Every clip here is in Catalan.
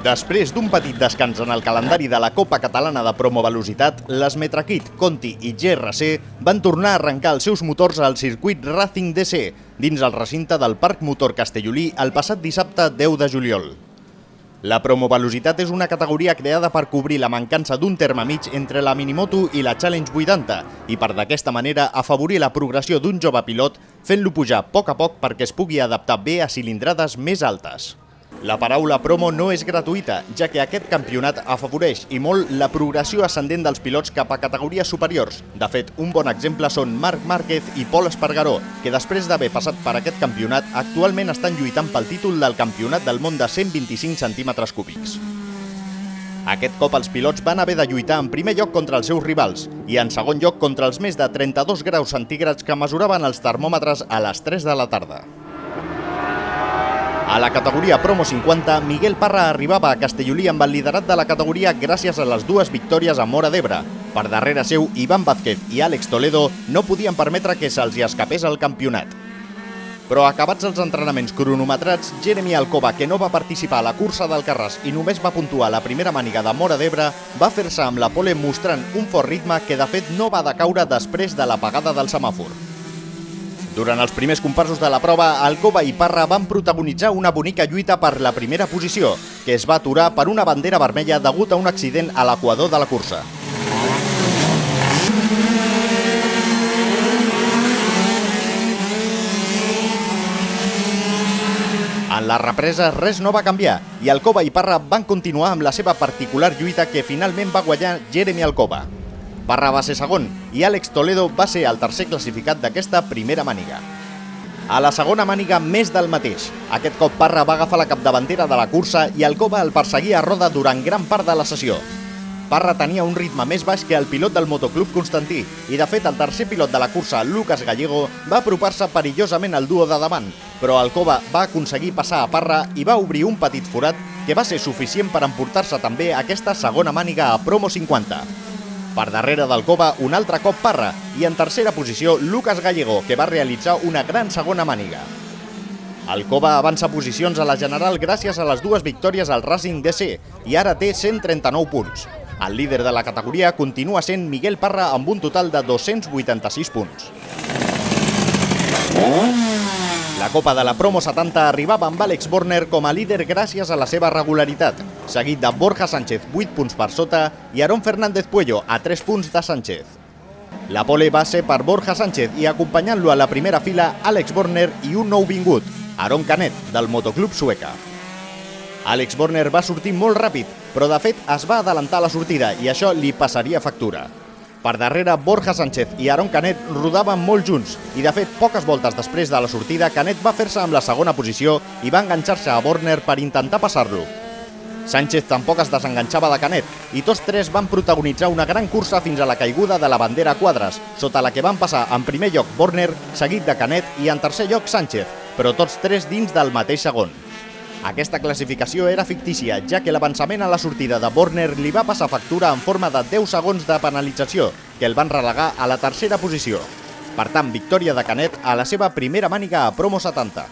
Després d'un petit descans en el calendari de la Copa Catalana de Promovelocitat, les Metrakit, Conti i GRC van tornar a arrencar els seus motors al circuit Racing DC dins el recinte del Parc Motor Castellolí el passat dissabte 10 de juliol. La Promovelocitat és una categoria creada per cobrir la mancança d'un terme mig entre la Minimoto i la Challenge 80 i per d'aquesta manera afavorir la progressió d'un jove pilot fent-lo pujar a poc perquè es pugui adaptar bé a cilindrades més altes. La paraula promo no és gratuïta, ja que aquest campionat afavoreix i molt la progressió ascendent dels pilots cap a categories superiors. De fet, un bon exemple són Marc Márquez i Pol Espargaró, que després d'haver passat per aquest campionat, actualment estan lluitant pel títol del Campionat del Món de 125 centímetres cúbics. Aquest cop els pilots van haver de lluitar en primer lloc contra els seus rivals i en segon lloc contra els més de 32 graus centígrads que mesuraven els termòmetres a les 3 de la tarda. A la categoria Promo 50, Miguel Parra arribava a Castellolí amb el liderat de la categoria gràcies a les dues victòries a Móra d'Ebre. Per darrere seu, Iván Vázquez i Àlex Toledo no podien permetre que se'ls escapés el campionat. Però acabats els entrenaments cronometrats, Jeremy Alcoba, que no va participar a la cursa d'Alcarràs i només va puntuar la primera màniga de Móra d'Ebre, va fer-se amb la pole mostrant un fort ritme que de fet no va decaure després de l'apagada del semàfor. Durant els primers comparsos de la prova, Alcoba i Parra van protagonitzar una bonica lluita per la primera posició, que es va aturar per una bandera vermella degut a un accident a l'equador de la cursa. En la represa res no va canviar i Alcoba i Parra van continuar amb la seva particular lluita que finalment va guanyar Jeremy Alcoba. Parra va ser segon i Àlex Toledo va ser el tercer classificat d'aquesta primera màniga. A la segona màniga, més del mateix. Aquest cop Parra va agafar la capdavantera de la cursa i Alcoba el perseguia a roda durant gran part de la sessió. Parra tenia un ritme més baix que el pilot del Motoclub Constantí i, de fet, el tercer pilot de la cursa, Lucas Gallego, va apropar-se perillosament al duo de davant, però Alcoba va aconseguir passar a Parra i va obrir un petit forat que va ser suficient per emportar-se també aquesta segona màniga a Promo 50. Per darrere d'Alcoba, un altre cop Parra, i en tercera posició Lucas Gallego, que va realitzar una gran segona màniga. Alcoba avança posicions a la general gràcies a les dues victòries al Racing DC i ara té 139 punts. El líder de la categoria continua sent Miguel Parra amb un total de 286 punts. La Copa de la Promo 70 arribava amb Àlex Borner com a líder gràcies a la seva regularitat, seguit de Borja Sánchez 8 punts per sota i Aarón Fernández Puello a 3 punts de Sánchez. La pole va ser per Borja Sánchez i acompanyant-lo a la primera fila Àlex Borner i un nou vingut, Aron Canet, del Motoclub Sueca. Àlex Borner va sortir molt ràpid, però de fet es va adelantar a la sortida i això li passaria factura. Per darrere, Borja Sánchez i Aron Canet rodaven molt junts i, de fet, poques voltes després de la sortida, Canet va fer-se amb la segona posició i va enganxar-se a Borner per intentar passar-lo. Sánchez tampoc es desenganxava de Canet i tots tres van protagonitzar una gran cursa fins a la caiguda de la bandera a quadres, sota la que van passar en primer lloc Borner, seguit de Canet i en tercer lloc Sánchez, però tots tres dins del mateix segon. Aquesta classificació era fictícia, ja que l'avançament a la sortida de Borner li va passar factura en forma de 10 segons de penalització, que el van relegar a la tercera posició. Per tant, victòria de Canet a la seva primera màniga a Promo 70.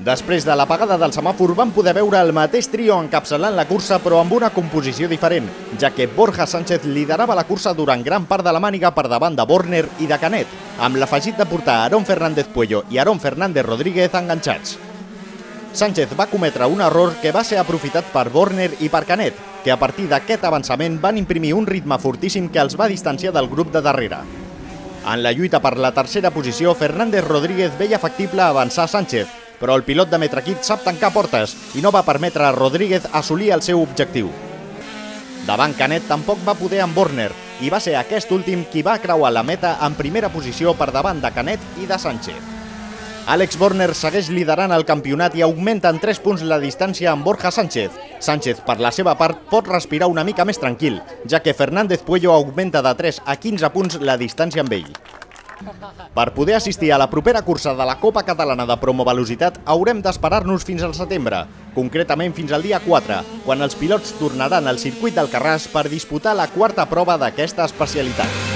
Després de l'apagada del semàfor van poder veure el mateix trio encapçalant la cursa però amb una composició diferent, ja que Borja Sánchez liderava la cursa durant gran part de la màniga per davant de Borner i de Canet, amb l'afegit de portar Aarón Fernández Puello i Aarón Fernández Rodríguez enganxats. Sánchez va cometre un error que va ser aprofitat per Borner i per Canet, que a partir d'aquest avançament van imprimir un ritme fortíssim que els va distanciar del grup de darrere. En la lluita per la tercera posició, Fernández Rodríguez veia factible avançar Sánchez, però el pilot de Metrakit sap tancar portes i no va permetre a Rodríguez assolir el seu objectiu. Davant Canet tampoc va poder amb Borner i va ser aquest últim qui va creuar la meta en primera posició per davant de Canet i de Sánchez. Àlex Borner segueix liderant el campionat i augmenta en 3 punts la distància amb Borja Sánchez. Sánchez, per la seva part, pot respirar una mica més tranquil, ja que Fernández Puello augmenta de 3 a 15 punts la distància amb ell. Per poder assistir a la propera cursa de la Copa Catalana de Promovelocitat haurem d'esperar-nos fins al setembre, concretament fins al dia 4, quan els pilots tornaran al circuit d'Alcarràs per disputar la quarta prova d'aquesta especialitat.